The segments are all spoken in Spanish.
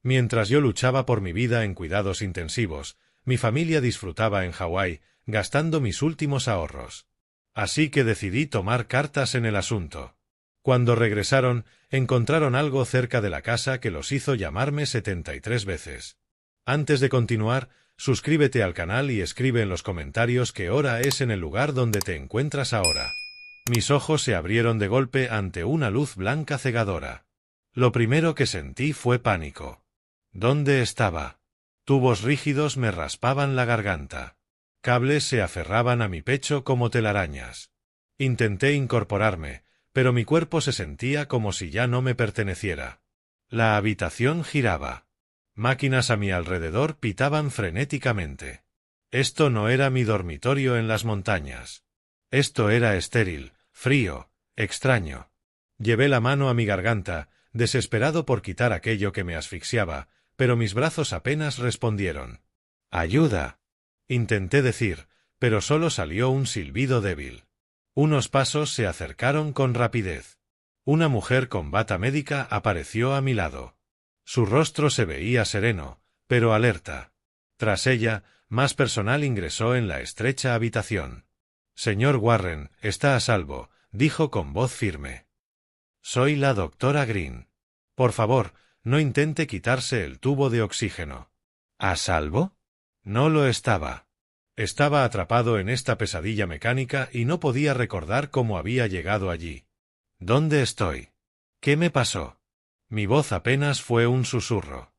Mientras yo luchaba por mi vida en cuidados intensivos, mi familia disfrutaba en Hawái, gastando mis últimos ahorros. Así que decidí tomar cartas en el asunto. Cuando regresaron, encontraron algo cerca de la casa que los hizo llamarme 73 veces. Antes de continuar, suscríbete al canal y escribe en los comentarios qué hora es en el lugar donde te encuentras ahora. Mis ojos se abrieron de golpe ante una luz blanca cegadora. Lo primero que sentí fue pánico. ¿Dónde estaba? Tubos rígidos me raspaban la garganta. Cables se aferraban a mi pecho como telarañas. Intenté incorporarme, pero mi cuerpo se sentía como si ya no me perteneciera. La habitación giraba. Máquinas a mi alrededor pitaban frenéticamente. Esto no era mi dormitorio en las montañas. Esto era estéril, frío, extraño. Llevé la mano a mi garganta, desesperado por quitar aquello que me asfixiaba, pero mis brazos apenas respondieron. ¡Ayuda! Intenté decir, pero solo salió un silbido débil. Unos pasos se acercaron con rapidez. Una mujer con bata médica apareció a mi lado. Su rostro se veía sereno, pero alerta. Tras ella, más personal ingresó en la estrecha habitación. «Señor Warren, está a salvo», dijo con voz firme. «Soy la doctora Green. Por favor, no intente quitarse el tubo de oxígeno». ¿A salvo? No lo estaba. Estaba atrapado en esta pesadilla mecánica y no podía recordar cómo había llegado allí. ¿Dónde estoy? ¿Qué me pasó? Mi voz apenas fue un susurro.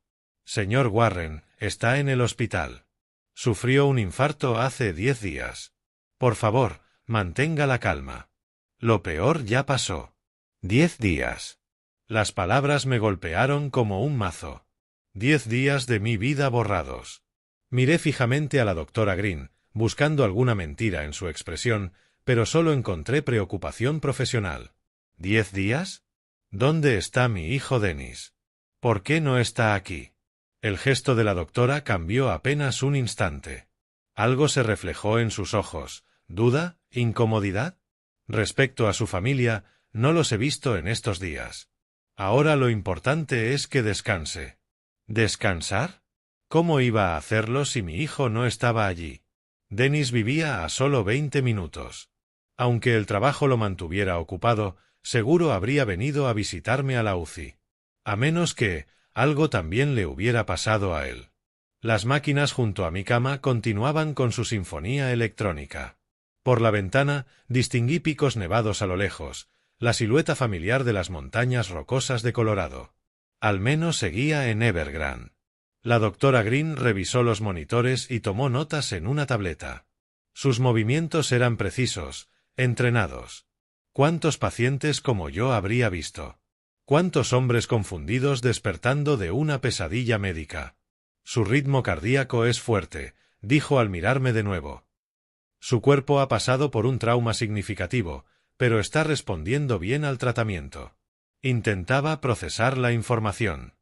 «Señor Warren, está en el hospital. Sufrió un infarto hace 10 días. Por favor, mantenga la calma. Lo peor ya pasó». 10 días. Las palabras me golpearon como un mazo. 10 días de mi vida borrados. Miré fijamente a la doctora Green, buscando alguna mentira en su expresión, pero solo encontré preocupación profesional. ¿10 días? ¿Dónde está mi hijo Dennis? ¿Por qué no está aquí? El gesto de la doctora cambió apenas un instante. Algo se reflejó en sus ojos. ¿Duda? ¿Incomodidad? Respecto a su familia, no los he visto en estos días. Ahora lo importante es que descanse. ¿Descansar? ¿Cómo iba a hacerlo si mi hijo no estaba allí? Dennis vivía a solo 20 minutos. Aunque el trabajo lo mantuviera ocupado, seguro habría venido a visitarme a la UCI. A menos que algo también le hubiera pasado a él. Las máquinas junto a mi cama continuaban con su sinfonía electrónica. Por la ventana distinguí picos nevados a lo lejos, la silueta familiar de las montañas rocosas de Colorado. Al menos seguía en Evergrande. La doctora Green revisó los monitores y tomó notas en una tableta. Sus movimientos eran precisos, entrenados. ¿Cuántos pacientes como yo habría visto? ¿Cuántos hombres confundidos despertando de una pesadilla médica? Su ritmo cardíaco es fuerte, dijo al mirarme de nuevo. Su cuerpo ha pasado por un trauma significativo, pero está respondiendo bien al tratamiento. Intentaba procesar la información.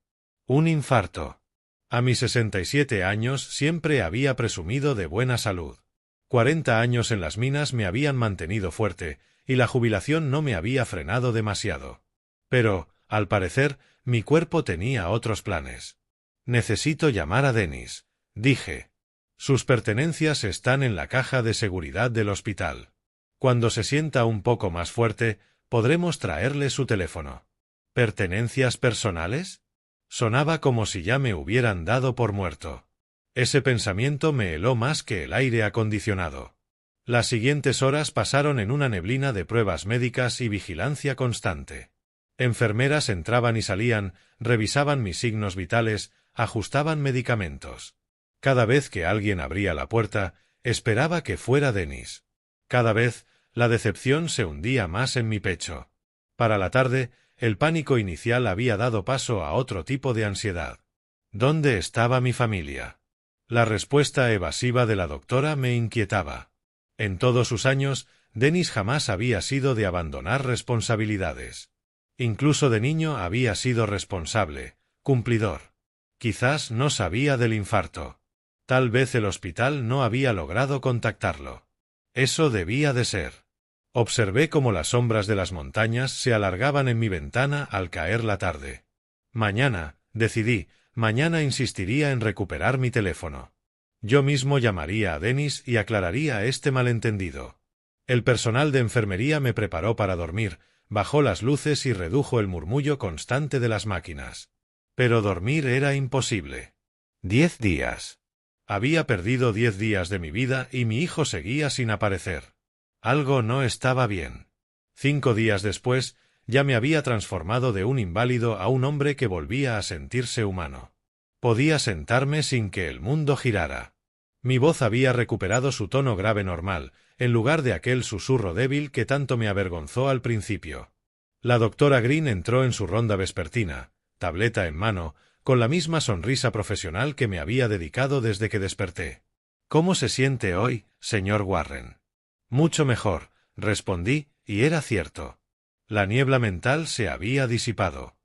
Un infarto. A mis 67 años siempre había presumido de buena salud. 40 años en las minas me habían mantenido fuerte, y la jubilación no me había frenado demasiado. Pero, al parecer, mi cuerpo tenía otros planes. Necesito llamar a Dennis, dije. Sus pertenencias están en la caja de seguridad del hospital. Cuando se sienta un poco más fuerte, podremos traerle su teléfono. ¿Pertenencias personales? Sonaba como si ya me hubieran dado por muerto. Ese pensamiento me heló más que el aire acondicionado. Las siguientes horas pasaron en una neblina de pruebas médicas y vigilancia constante. Enfermeras entraban y salían, revisaban mis signos vitales, ajustaban medicamentos. Cada vez que alguien abría la puerta, esperaba que fuera Dennis. Cada vez, la decepción se hundía más en mi pecho. Para la tarde, el pánico inicial había dado paso a otro tipo de ansiedad. ¿Dónde estaba mi familia? La respuesta evasiva de la doctora me inquietaba. En todos sus años, Dennis jamás había sido de abandonar responsabilidades. Incluso de niño había sido responsable, cumplidor. Quizás no sabía del infarto. Tal vez el hospital no había logrado contactarlo. Eso debía de ser. Observé cómo las sombras de las montañas se alargaban en mi ventana al caer la tarde. Mañana, decidí, mañana insistiría en recuperar mi teléfono. Yo mismo llamaría a Denis y aclararía este malentendido. El personal de enfermería me preparó para dormir, bajó las luces y redujo el murmullo constante de las máquinas. Pero dormir era imposible. 10 días. Había perdido 10 días de mi vida y mi hijo seguía sin aparecer. Algo no estaba bien. 5 días después, ya me había transformado de un inválido a un hombre que volvía a sentirse humano. Podía sentarme sin que el mundo girara. Mi voz había recuperado su tono grave normal, en lugar de aquel susurro débil que tanto me avergonzó al principio. La doctora Green entró en su ronda vespertina, tableta en mano, con la misma sonrisa profesional que me había dedicado desde que desperté. «¿Cómo se siente hoy, señor Warren?» «Mucho mejor», respondí, y era cierto. La niebla mental se había disipado.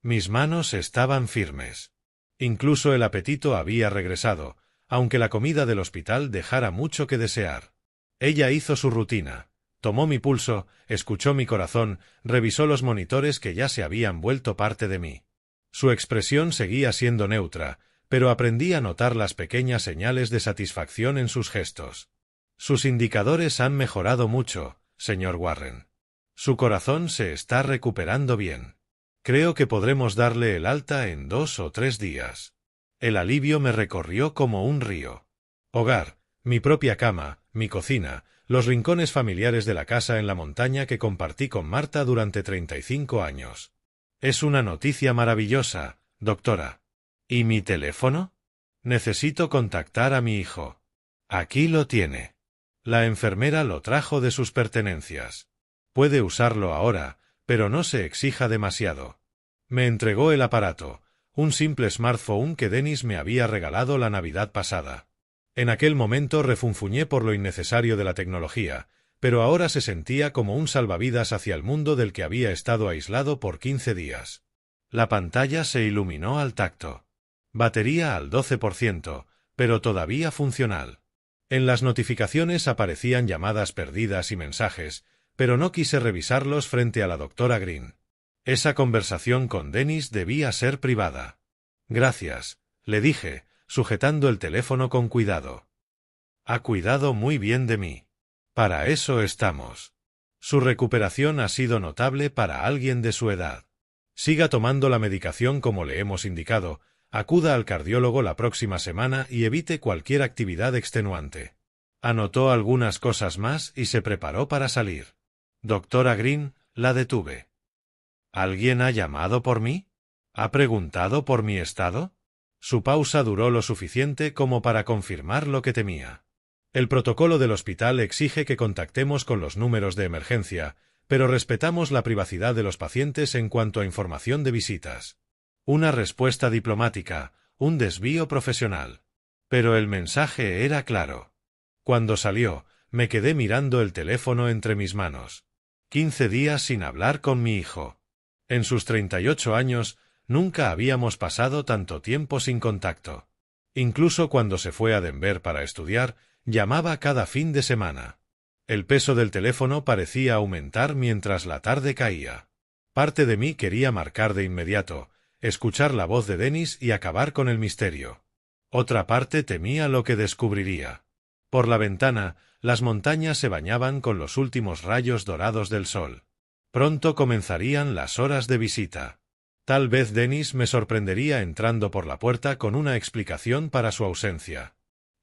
Mis manos estaban firmes. Incluso el apetito había regresado, aunque la comida del hospital dejara mucho que desear. Ella hizo su rutina. Tomó mi pulso, escuchó mi corazón, revisó los monitores que ya se habían vuelto parte de mí. Su expresión seguía siendo neutra, pero aprendí a notar las pequeñas señales de satisfacción en sus gestos. Sus indicadores han mejorado mucho, señor Warren. Su corazón se está recuperando bien. Creo que podremos darle el alta en 2 o 3 días. El alivio me recorrió como un río. Hogar, mi propia cama, mi cocina, los rincones familiares de la casa en la montaña que compartí con Marta durante 35 años. Es una noticia maravillosa, doctora. ¿Y mi teléfono? Necesito contactar a mi hijo. Aquí lo tiene. La enfermera lo trajo de sus pertenencias. Puede usarlo ahora, pero no se exija demasiado. Me entregó el aparato, un simple smartphone que Denis me había regalado la Navidad pasada. En aquel momento refunfuñé por lo innecesario de la tecnología, pero ahora se sentía como un salvavidas hacia el mundo del que había estado aislado por 15 días. La pantalla se iluminó al tacto. Batería al 12%, pero todavía funcional. En las notificaciones aparecían llamadas perdidas y mensajes, pero no quise revisarlos frente a la doctora Green. Esa conversación con Denis debía ser privada. Gracias, le dije, sujetando el teléfono con cuidado. Ha cuidado muy bien de mí. Para eso estamos. Su recuperación ha sido notable para alguien de su edad. Siga tomando la medicación como le hemos indicado, acuda al cardiólogo la próxima semana y evite cualquier actividad extenuante. Anotó algunas cosas más y se preparó para salir. Doctora Green, la detuve. ¿Alguien ha llamado por mí? ¿Ha preguntado por mi estado? Su pausa duró lo suficiente como para confirmar lo que temía. El protocolo del hospital exige que contactemos con los números de emergencia, pero respetamos la privacidad de los pacientes en cuanto a información de visitas. Una respuesta diplomática, un desvío profesional. Pero el mensaje era claro. Cuando salió, me quedé mirando el teléfono entre mis manos. 15 días sin hablar con mi hijo. En sus 38 años, nunca habíamos pasado tanto tiempo sin contacto. Incluso cuando se fue a Denver para estudiar, llamaba cada fin de semana. El peso del teléfono parecía aumentar mientras la tarde caía. Parte de mí quería marcar de inmediato, escuchar la voz de Denis y acabar con el misterio. Otra parte temía lo que descubriría. Por la ventana, las montañas se bañaban con los últimos rayos dorados del sol. Pronto comenzarían las horas de visita. Tal vez Denis me sorprendería entrando por la puerta con una explicación para su ausencia.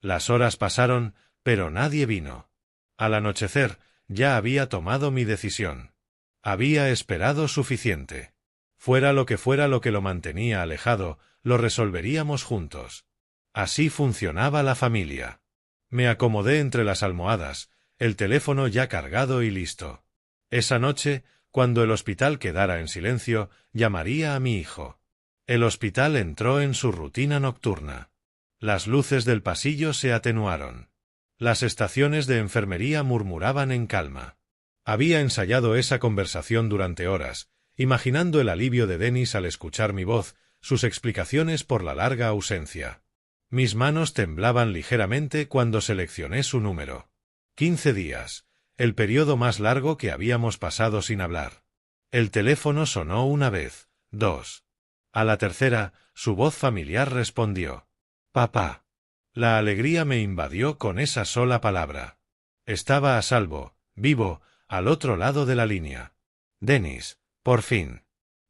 Las horas pasaron, pero nadie vino. Al anochecer, ya había tomado mi decisión. Había esperado suficiente. Fuera lo que lo mantenía alejado, lo resolveríamos juntos. Así funcionaba la familia. Me acomodé entre las almohadas, el teléfono ya cargado y listo. Esa noche, cuando el hospital quedara en silencio, llamaría a mi hijo. El hospital entró en su rutina nocturna. Las luces del pasillo se atenuaron. Las estaciones de enfermería murmuraban en calma. Había ensayado esa conversación durante horas, imaginando el alivio de Denis al escuchar mi voz, sus explicaciones por la larga ausencia. Mis manos temblaban ligeramente cuando seleccioné su número. 15 días, el periodo más largo que habíamos pasado sin hablar. El teléfono sonó una vez, dos. A la tercera, su voz familiar respondió. Papá. La alegría me invadió con esa sola palabra. Estaba a salvo, vivo, al otro lado de la línea. Dennis, por fin.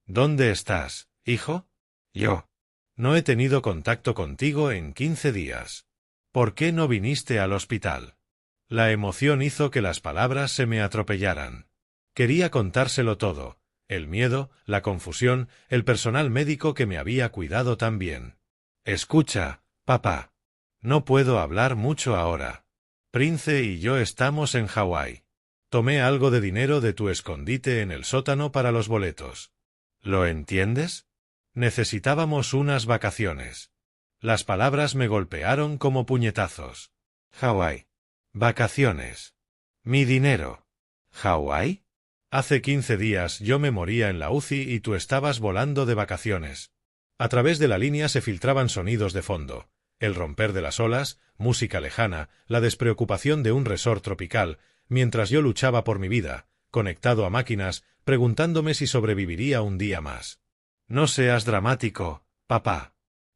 ¿Dónde estás, hijo? Yo. No he tenido contacto contigo en 15 días. ¿Por qué no viniste al hospital? La emoción hizo que las palabras se me atropellaran. Quería contárselo todo, el miedo, la confusión, el personal médico que me había cuidado tan bien. Escucha, papá. No puedo hablar mucho ahora. Prince y yo estamos en Hawái. Tomé algo de dinero de tu escondite en el sótano para los boletos. ¿Lo entiendes? Necesitábamos unas vacaciones. Las palabras me golpearon como puñetazos. Hawái. Vacaciones. Mi dinero. ¿Hawái? Hace 15 días yo me moría en la UCI y tú estabas volando de vacaciones. A través de la línea se filtraban sonidos de fondo. El romper de las olas, música lejana, la despreocupación de un resort tropical, mientras yo luchaba por mi vida, conectado a máquinas, preguntándome si sobreviviría un día más. No seas dramático, papá.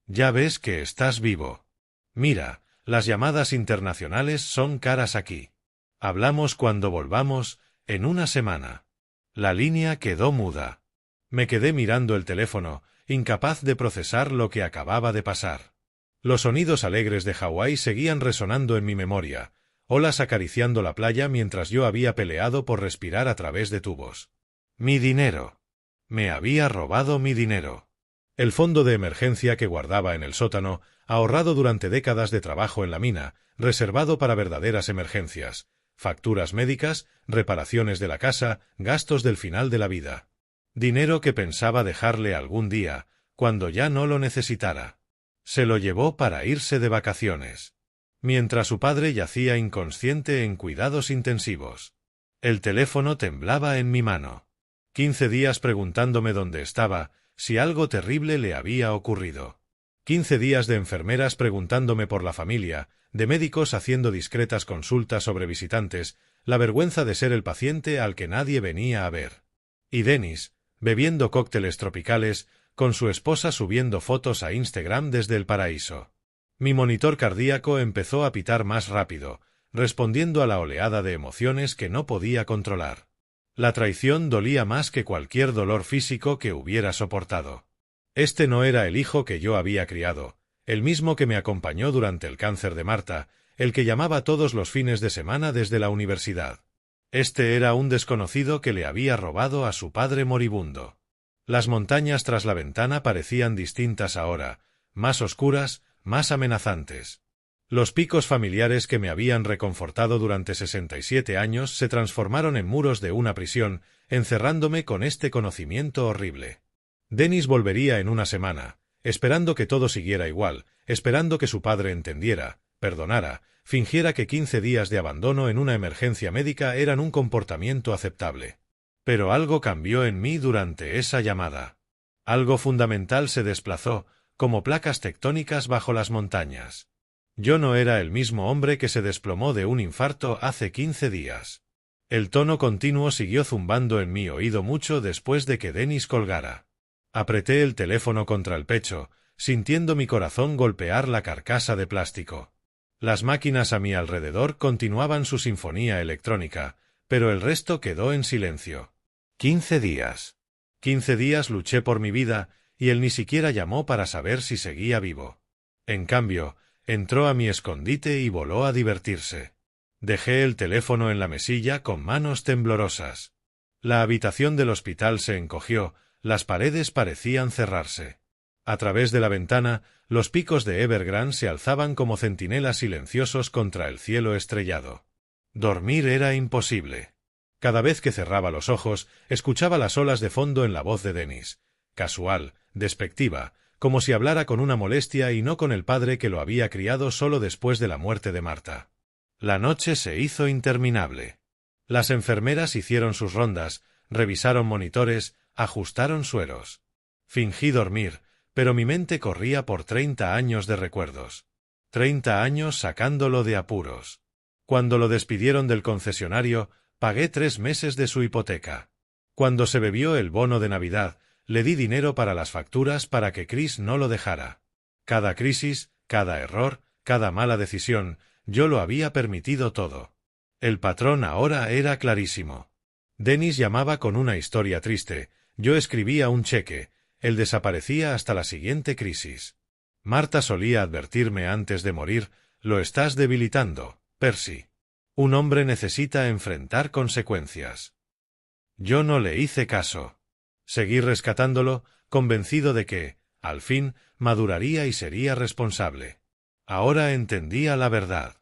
Ya ves que estás vivo. Mira, las llamadas internacionales son caras aquí. Hablamos cuando volvamos, en una semana. La línea quedó muda. Me quedé mirando el teléfono, incapaz de procesar lo que acababa de pasar. Los sonidos alegres de Hawái seguían resonando en mi memoria, olas acariciando la playa mientras yo había peleado por respirar a través de tubos. Mi dinero. Me había robado mi dinero. El fondo de emergencia que guardaba en el sótano, ahorrado durante décadas de trabajo en la mina, reservado para verdaderas emergencias, facturas médicas, reparaciones de la casa, gastos del final de la vida. Dinero que pensaba dejarle algún día, cuando ya no lo necesitara. Se lo llevó para irse de vacaciones. Mientras su padre yacía inconsciente en cuidados intensivos. El teléfono temblaba en mi mano. 15 días preguntándome dónde estaba, si algo terrible le había ocurrido. 15 días de enfermeras preguntándome por la familia, de médicos haciendo discretas consultas sobre visitantes, la vergüenza de ser el paciente al que nadie venía a ver. Y Dennis, bebiendo cócteles tropicales, con su esposa subiendo fotos a Instagram desde el paraíso. Mi monitor cardíaco empezó a pitar más rápido, respondiendo a la oleada de emociones que no podía controlar. La traición dolía más que cualquier dolor físico que hubiera soportado. Este no era el hijo que yo había criado, el mismo que me acompañó durante el cáncer de Marta, el que llamaba todos los fines de semana desde la universidad. Este era un desconocido que le había robado a su padre moribundo. Las montañas tras la ventana parecían distintas ahora, más oscuras, más amenazantes. Los picos familiares que me habían reconfortado durante 67 años se transformaron en muros de una prisión, encerrándome con este conocimiento horrible. Dennis volvería en una semana, esperando que todo siguiera igual, esperando que su padre entendiera, perdonara, fingiera que 15 días de abandono en una emergencia médica eran un comportamiento aceptable. Pero algo cambió en mí durante esa llamada. Algo fundamental se desplazó, como placas tectónicas bajo las montañas. Yo no era el mismo hombre que se desplomó de un infarto hace 15 días. El tono continuo siguió zumbando en mi oído mucho después de que Dennis colgara. Apreté el teléfono contra el pecho, sintiendo mi corazón golpear la carcasa de plástico. Las máquinas a mi alrededor continuaban su sinfonía electrónica, pero el resto quedó en silencio. 15 días. 15 días luché por mi vida, y él ni siquiera llamó para saber si seguía vivo. En cambio, entró a mi escondite y voló a divertirse. Dejé el teléfono en la mesilla con manos temblorosas. La habitación del hospital se encogió, las paredes parecían cerrarse. A través de la ventana, los picos de Evergrande se alzaban como centinelas silenciosos contra el cielo estrellado. Dormir era imposible. Cada vez que cerraba los ojos, escuchaba las olas de fondo en la voz de Dennis, casual, despectiva, como si hablara con una molestia y no con el padre que lo había criado solo después de la muerte de Marta. La noche se hizo interminable. Las enfermeras hicieron sus rondas, revisaron monitores, ajustaron sueros. Fingí dormir, pero mi mente corría por 30 años de recuerdos. 30 años sacándolo de apuros. Cuando lo despidieron del concesionario, pagué 3 meses de su hipoteca. Cuando se bebió el bono de Navidad, Le di dinero para las facturas para que Chris no lo dejara. Cada crisis, cada error, cada mala decisión, yo lo había permitido todo. El patrón ahora era clarísimo. Dennis llamaba con una historia triste, yo escribía un cheque, él desaparecía hasta la siguiente crisis. Marta solía advertirme antes de morir, lo estás debilitando, Percy. Un hombre necesita enfrentar consecuencias. Yo no le hice caso. Seguí rescatándolo, convencido de que, al fin, maduraría y sería responsable. Ahora entendía la verdad.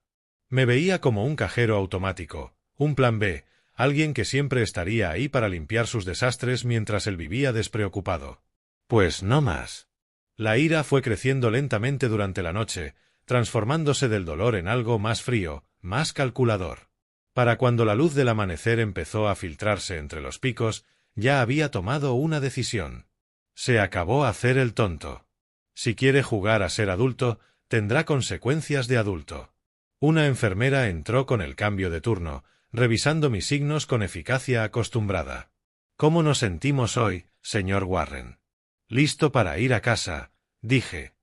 Me veía como un cajero automático, un plan B, alguien que siempre estaría ahí para limpiar sus desastres mientras él vivía despreocupado. Pues no más. La ira fue creciendo lentamente durante la noche, transformándose del dolor en algo más frío, más calculador. Para cuando la luz del amanecer empezó a filtrarse entre los picos, ya había tomado una decisión. Se acabó hacer el tonto. Si quiere jugar a ser adulto, tendrá consecuencias de adulto. Una enfermera entró con el cambio de turno, revisando mis signos con eficacia acostumbrada. ¿Cómo nos sentimos hoy, señor Warren? Listo para ir a casa, dije.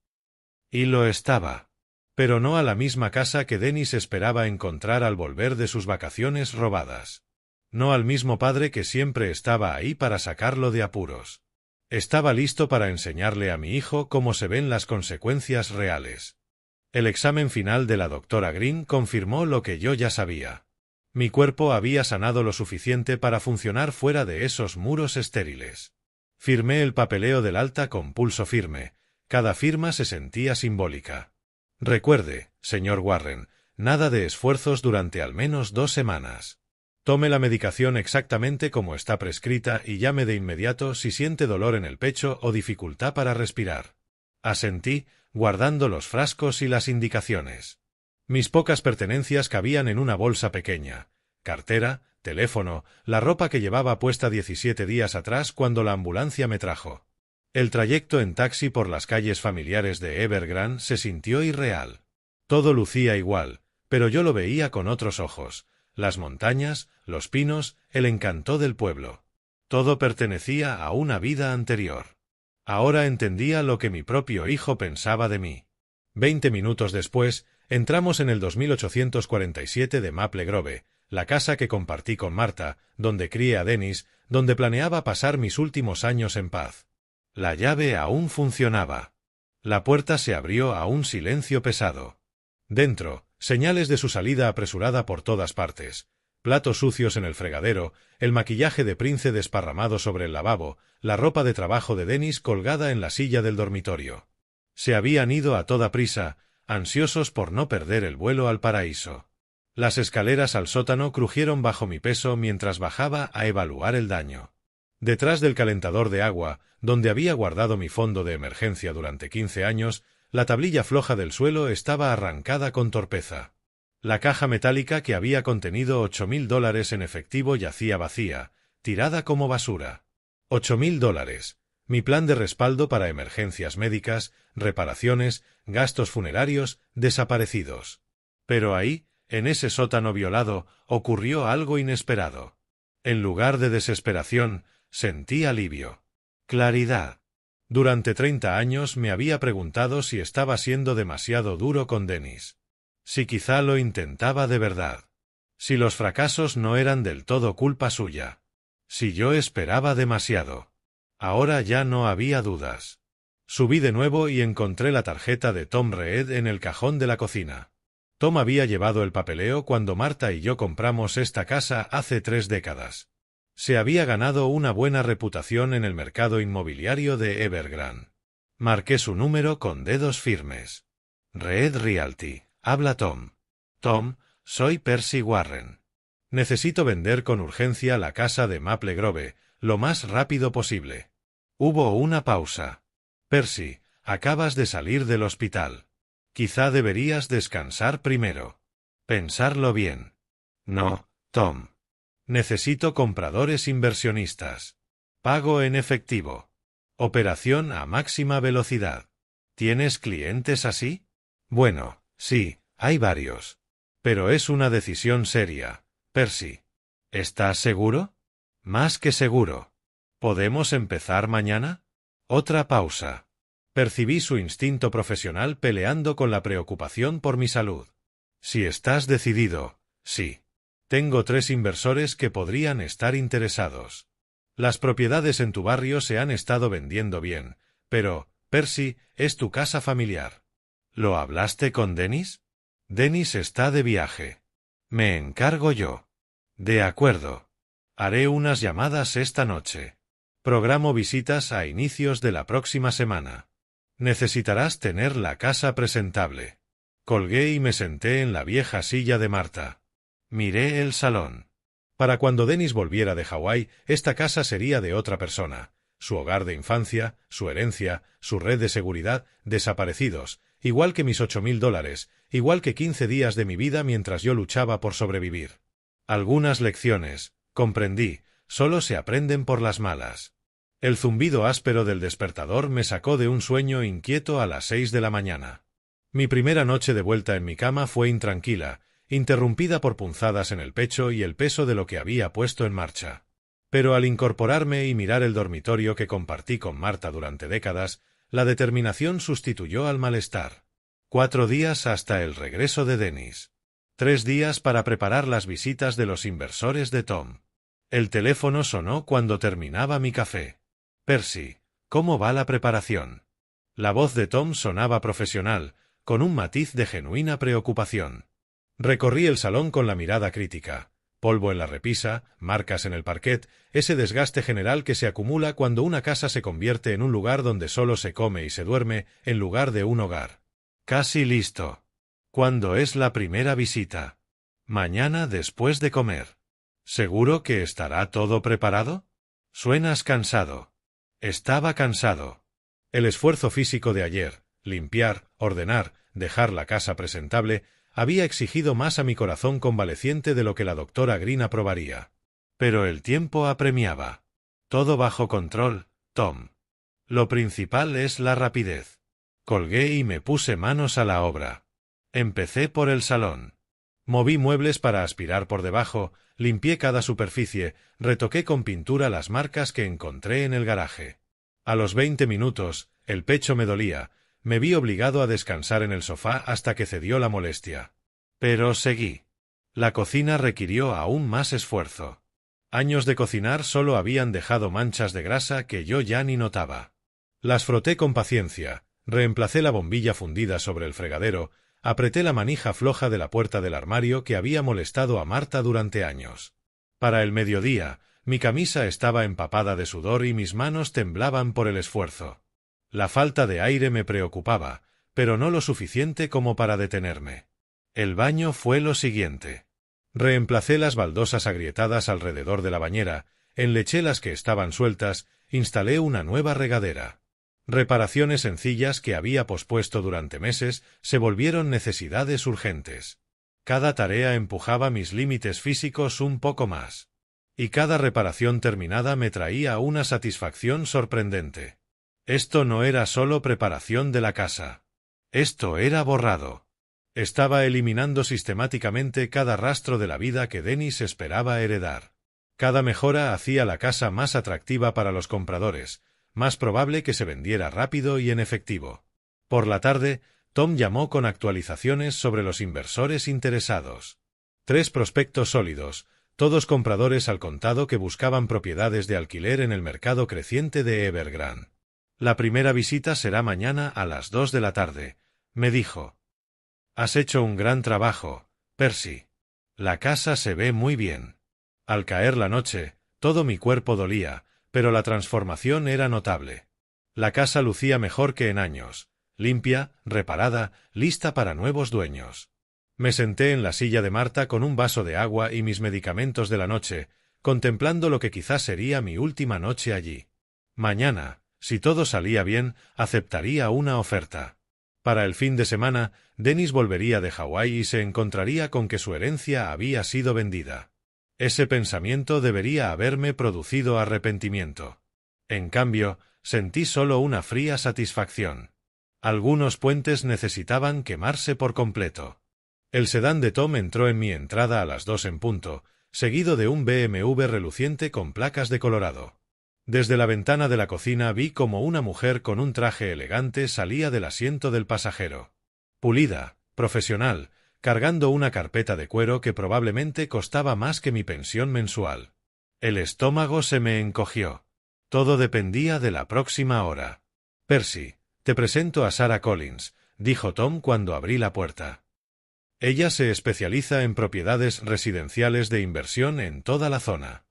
Y lo estaba. Pero no a la misma casa que Dennis esperaba encontrar al volver de sus vacaciones robadas. No al mismo padre que siempre estaba ahí para sacarlo de apuros. Estaba listo para enseñarle a mi hijo cómo se ven las consecuencias reales. El examen final de la doctora Green confirmó lo que yo ya sabía. Mi cuerpo había sanado lo suficiente para funcionar fuera de esos muros estériles. Firmé el papeleo del alta con pulso firme. Cada firma se sentía simbólica. Recuerde, señor Warren, nada de esfuerzos durante al menos 2 semanas. Tome la medicación exactamente como está prescrita y llame de inmediato si siente dolor en el pecho o dificultad para respirar. Asentí, guardando los frascos y las indicaciones. Mis pocas pertenencias cabían en una bolsa pequeña. Cartera, teléfono, la ropa que llevaba puesta 17 días atrás cuando la ambulancia me trajo. El trayecto en taxi por las calles familiares de Evergrande se sintió irreal. Todo lucía igual, pero yo lo veía con otros ojos. Las montañas, los pinos, el encanto del pueblo. Todo pertenecía a una vida anterior. Ahora entendía lo que mi propio hijo pensaba de mí. 20 minutos después, entramos en el 2847 de Maple Grove, la casa que compartí con Marta, donde crié a Dennis, donde planeaba pasar mis últimos años en paz. La llave aún funcionaba. La puerta se abrió a un silencio pesado. Dentro, señales de su salida apresurada por todas partes. Platos sucios en el fregadero, el maquillaje de Prince desparramado sobre el lavabo, la ropa de trabajo de Dennis colgada en la silla del dormitorio. Se habían ido a toda prisa, ansiosos por no perder el vuelo al paraíso. Las escaleras al sótano crujieron bajo mi peso mientras bajaba a evaluar el daño. Detrás del calentador de agua, donde había guardado mi fondo de emergencia durante 15 años, la tablilla floja del suelo estaba arrancada con torpeza. La caja metálica que había contenido $8.000 en efectivo yacía vacía, tirada como basura. $8.000. Mi plan de respaldo para emergencias médicas, reparaciones, gastos funerarios, desaparecidos. Pero ahí, en ese sótano violado, ocurrió algo inesperado. En lugar de desesperación, sentí alivio. Claridad. Durante 30 años me había preguntado si estaba siendo demasiado duro con Dennis. Si quizá lo intentaba de verdad. Si los fracasos no eran del todo culpa suya. Si yo esperaba demasiado. Ahora ya no había dudas. Subí de nuevo y encontré la tarjeta de Tom Reed en el cajón de la cocina. Tom había llevado el papeleo cuando Marta y yo compramos esta casa hace 3 décadas. Se había ganado una buena reputación en el mercado inmobiliario de Evergrande. Marqué su número con dedos firmes. Reed Realty. Habla Tom. Tom, soy Percy Warren. Necesito vender con urgencia la casa de Maple Grove, lo más rápido posible. Hubo una pausa. Percy, acabas de salir del hospital. Quizá deberías descansar primero. Pensarlo bien. No, Tom. Necesito compradores inversionistas. Pago en efectivo. Operación a máxima velocidad. ¿Tienes clientes así? Bueno, sí, hay varios. Pero es una decisión seria, Percy. ¿Estás seguro? Más que seguro. ¿Podemos empezar mañana? Otra pausa. Percibí su instinto profesional peleando con la preocupación por mi salud. Si estás decidido, sí. Tengo 3 inversores que podrían estar interesados. Las propiedades en tu barrio se han estado vendiendo bien, pero, Percy, es tu casa familiar. ¿Lo hablaste con Dennis? Dennis está de viaje. Me encargo yo. De acuerdo. Haré unas llamadas esta noche. Programo visitas a inicios de la próxima semana. Necesitarás tener la casa presentable. Colgué y me senté en la vieja silla de Marta. Miré el salón. Para cuando Dennis volviera de Hawái, esta casa sería de otra persona. Su hogar de infancia, su herencia, su red de seguridad, desaparecidos, igual que mis $8,000, igual que 15 días de mi vida mientras yo luchaba por sobrevivir. Algunas lecciones, comprendí, solo se aprenden por las malas. El zumbido áspero del despertador me sacó de un sueño inquieto a las 6 de la mañana. Mi primera noche de vuelta en mi cama fue intranquila, interrumpida por punzadas en el pecho y el peso de lo que había puesto en marcha. Pero al incorporarme y mirar el dormitorio que compartí con Marta durante décadas, la determinación sustituyó al malestar. 4 días hasta el regreso de Dennis. 3 días para preparar las visitas de los inversores de Tom. El teléfono sonó cuando terminaba mi café. Percy, ¿cómo va la preparación? La voz de Tom sonaba profesional, con un matiz de genuina preocupación. Recorrí el salón con la mirada crítica. Polvo en la repisa, marcas en el parquet, ese desgaste general que se acumula cuando una casa se convierte en un lugar donde solo se come y se duerme, en lugar de un hogar. Casi listo. ¿Cuándo es la primera visita? Mañana después de comer. ¿Seguro que estará todo preparado? Suenas cansado. Estaba cansado. El esfuerzo físico de ayer, limpiar, ordenar, dejar la casa presentable, había exigido más a mi corazón convaleciente de lo que la doctora Green aprobaría. Pero el tiempo apremiaba. Todo bajo control, Tom. Lo principal es la rapidez. Colgué y me puse manos a la obra. Empecé por el salón. Moví muebles para aspirar por debajo, limpié cada superficie, retoqué con pintura las marcas que encontré en el garaje. A los 20 minutos, el pecho me dolía. Me vi obligado a descansar en el sofá hasta que cedió la molestia. Pero seguí. La cocina requirió aún más esfuerzo. Años de cocinar solo habían dejado manchas de grasa que yo ya ni notaba. Las froté con paciencia, reemplacé la bombilla fundida sobre el fregadero, apreté la manija floja de la puerta del armario que había molestado a Marta durante años. Para el mediodía, mi camisa estaba empapada de sudor y mis manos temblaban por el esfuerzo. La falta de aire me preocupaba, pero no lo suficiente como para detenerme. El baño fue lo siguiente. Reemplacé las baldosas agrietadas alrededor de la bañera, enleché las que estaban sueltas, instalé una nueva regadera. Reparaciones sencillas que había pospuesto durante meses se volvieron necesidades urgentes. Cada tarea empujaba mis límites físicos un poco más. Y cada reparación terminada me traía una satisfacción sorprendente. Esto no era solo preparación de la casa. Esto era borrado. Estaba eliminando sistemáticamente cada rastro de la vida que Dennis esperaba heredar. Cada mejora hacía la casa más atractiva para los compradores, más probable que se vendiera rápido y en efectivo. Por la tarde, Tom llamó con actualizaciones sobre los inversores interesados. 3 prospectos sólidos, todos compradores al contado que buscaban propiedades de alquiler en el mercado creciente de Evergrande. La primera visita será mañana a las 2 de la tarde, me dijo. Has hecho un gran trabajo, Percy. La casa se ve muy bien. Al caer la noche, todo mi cuerpo dolía, pero la transformación era notable. La casa lucía mejor que en años, limpia, reparada, lista para nuevos dueños. Me senté en la silla de Marta con un vaso de agua y mis medicamentos de la noche, contemplando lo que quizás sería mi última noche allí. Mañana, si todo salía bien, aceptaría una oferta. Para el fin de semana, Dennis volvería de Hawái y se encontraría con que su herencia había sido vendida. Ese pensamiento debería haberme producido arrepentimiento. En cambio, sentí solo una fría satisfacción. Algunos puentes necesitaban quemarse por completo. El sedán de Tom entró en mi entrada a las 2 en punto, seguido de un BMW reluciente con placas de Colorado. Desde la ventana de la cocina vi como una mujer con un traje elegante salía del asiento del pasajero. Pulida, profesional, cargando una carpeta de cuero que probablemente costaba más que mi pensión mensual. El estómago se me encogió. Todo dependía de la próxima hora. Percy, te presento a Sarah Collins, dijo Tom cuando abrí la puerta. Ella se especializa en propiedades residenciales de inversión en toda la zona.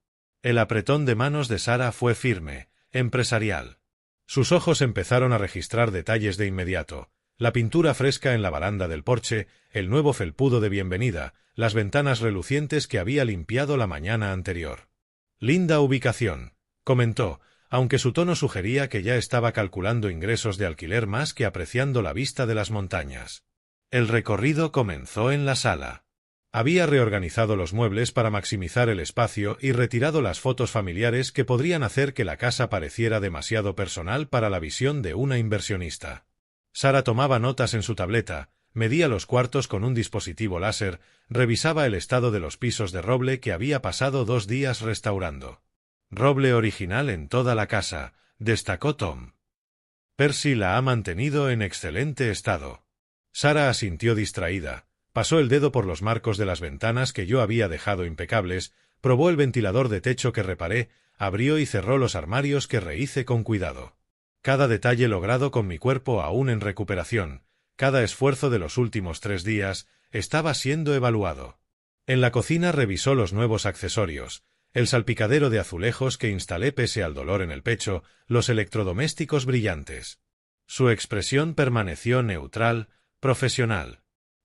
El apretón de manos de Sarah fue firme, empresarial. Sus ojos empezaron a registrar detalles de inmediato. La pintura fresca en la baranda del porche, el nuevo felpudo de bienvenida, las ventanas relucientes que había limpiado la mañana anterior. Linda ubicación, comentó, aunque su tono sugería que ya estaba calculando ingresos de alquiler más que apreciando la vista de las montañas. El recorrido comenzó en la sala. Había reorganizado los muebles para maximizar el espacio y retirado las fotos familiares que podrían hacer que la casa pareciera demasiado personal para la visión de una inversionista. Sarah tomaba notas en su tableta, medía los cuartos con un dispositivo láser, revisaba el estado de los pisos de roble que había pasado 2 días restaurando. Roble original en toda la casa, destacó Tom. Percy la ha mantenido en excelente estado. Sarah asintió distraída, pasó el dedo por los marcos de las ventanas que yo había dejado impecables, probó el ventilador de techo que reparé, abrió y cerró los armarios que rehice con cuidado. Cada detalle logrado con mi cuerpo aún en recuperación, cada esfuerzo de los últimos 3 días, estaba siendo evaluado. En la cocina revisó los nuevos accesorios, el salpicadero de azulejos que instalé pese al dolor en el pecho, los electrodomésticos brillantes. Su expresión permaneció neutral, profesional.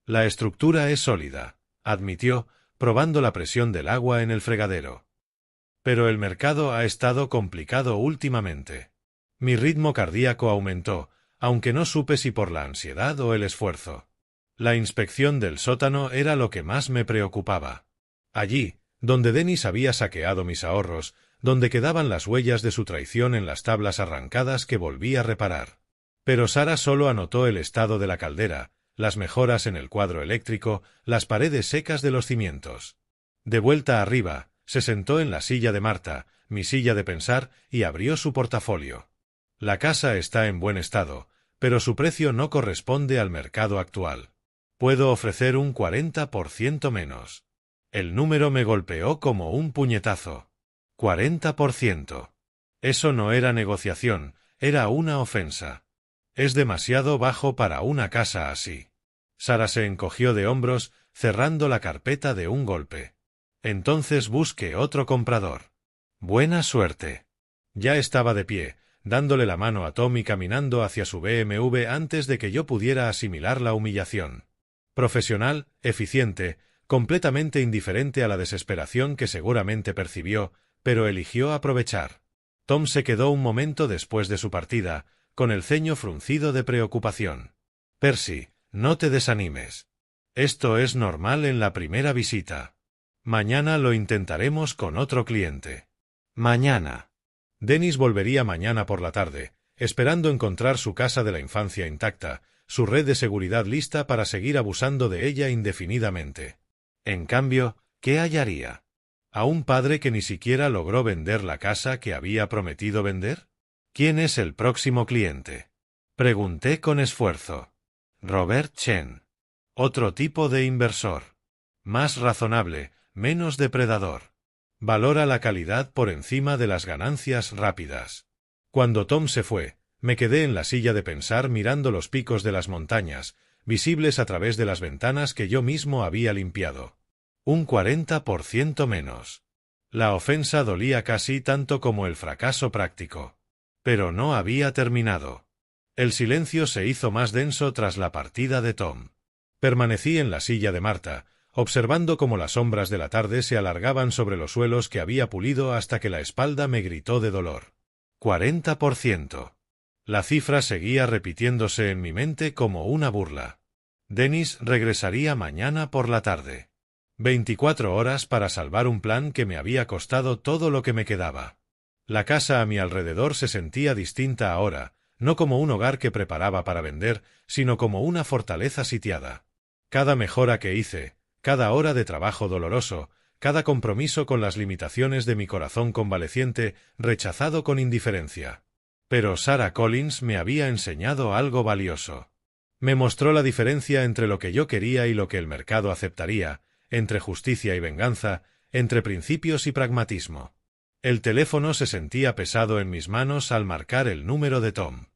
La estructura es sólida, admitió, probando la presión del agua en el fregadero. Pero el mercado ha estado complicado últimamente. Mi ritmo cardíaco aumentó, aunque no supe si por la ansiedad o el esfuerzo. La inspección del sótano era lo que más me preocupaba. Allí, donde Dennis había saqueado mis ahorros, donde quedaban las huellas de su traición en las tablas arrancadas que volví a reparar. Pero Sarah solo anotó el estado de la caldera, las mejoras en el cuadro eléctrico, las paredes secas de los cimientos. De vuelta arriba, se sentó en la silla de Marta, mi silla de pensar, y abrió su portafolio. La casa está en buen estado, pero su precio no corresponde al mercado actual. Puedo ofrecer un 40% menos. El número me golpeó como un puñetazo. 40%. Eso no era negociación, era una ofensa. Es demasiado bajo para una casa así. Sarah se encogió de hombros, cerrando la carpeta de un golpe. Entonces busque otro comprador. Buena suerte. Ya estaba de pie, dándole la mano a Tom y caminando hacia su BMW antes de que yo pudiera asimilar la humillación. Profesional, eficiente, completamente indiferente a la desesperación que seguramente percibió, pero eligió aprovechar. Tom se quedó un momento después de su partida, con el ceño fruncido de preocupación. Percy, no te desanimes. Esto es normal en la primera visita. Mañana lo intentaremos con otro cliente. Mañana. Dennis volvería mañana por la tarde, esperando encontrar su casa de la infancia intacta, su red de seguridad lista para seguir abusando de ella indefinidamente. En cambio, ¿qué hallaría? ¿A un padre que ni siquiera logró vender la casa que había prometido vender? ¿Quién es el próximo cliente? Pregunté con esfuerzo. Robert Chen. Otro tipo de inversor. Más razonable, menos depredador. Valora la calidad por encima de las ganancias rápidas. Cuando Tom se fue, me quedé en la silla de pensar mirando los picos de las montañas, visibles a través de las ventanas que yo mismo había limpiado. Un 40% menos. La ofensa dolía casi tanto como el fracaso práctico. Pero no había terminado. El silencio se hizo más denso tras la partida de Tom. Permanecí en la silla de Marta, observando cómo las sombras de la tarde se alargaban sobre los suelos que había pulido hasta que la espalda me gritó de dolor. 40%. La cifra seguía repitiéndose en mi mente como una burla. Dennis regresaría mañana por la tarde. 24 horas para salvar un plan que me había costado todo lo que me quedaba. La casa a mi alrededor se sentía distinta ahora, no como un hogar que preparaba para vender, sino como una fortaleza sitiada. Cada mejora que hice, cada hora de trabajo doloroso, cada compromiso con las limitaciones de mi corazón convaleciente, rechazado con indiferencia. Pero Sarah Collins me había enseñado algo valioso. Me mostró la diferencia entre lo que yo quería y lo que el mercado aceptaría, entre justicia y venganza, entre principios y pragmatismo. El teléfono se sentía pesado en mis manos al marcar el número de Tom.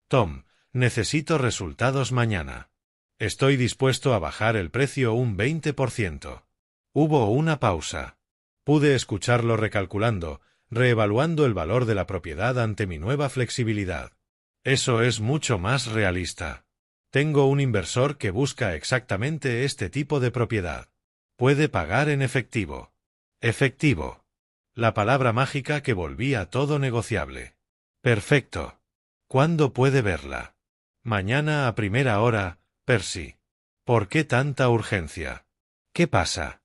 Tom, necesito resultados mañana. Estoy dispuesto a bajar el precio un 20%. Hubo una pausa. Pude escucharlo recalculando, reevaluando el valor de la propiedad ante mi nueva flexibilidad. Eso es mucho más realista. Tengo un inversor que busca exactamente este tipo de propiedad. Puede pagar en efectivo. Efectivo. La palabra mágica que volvía todo negociable. Perfecto. ¿Cuándo puede verla? Mañana a primera hora, Percy. ¿Por qué tanta urgencia? ¿Qué pasa?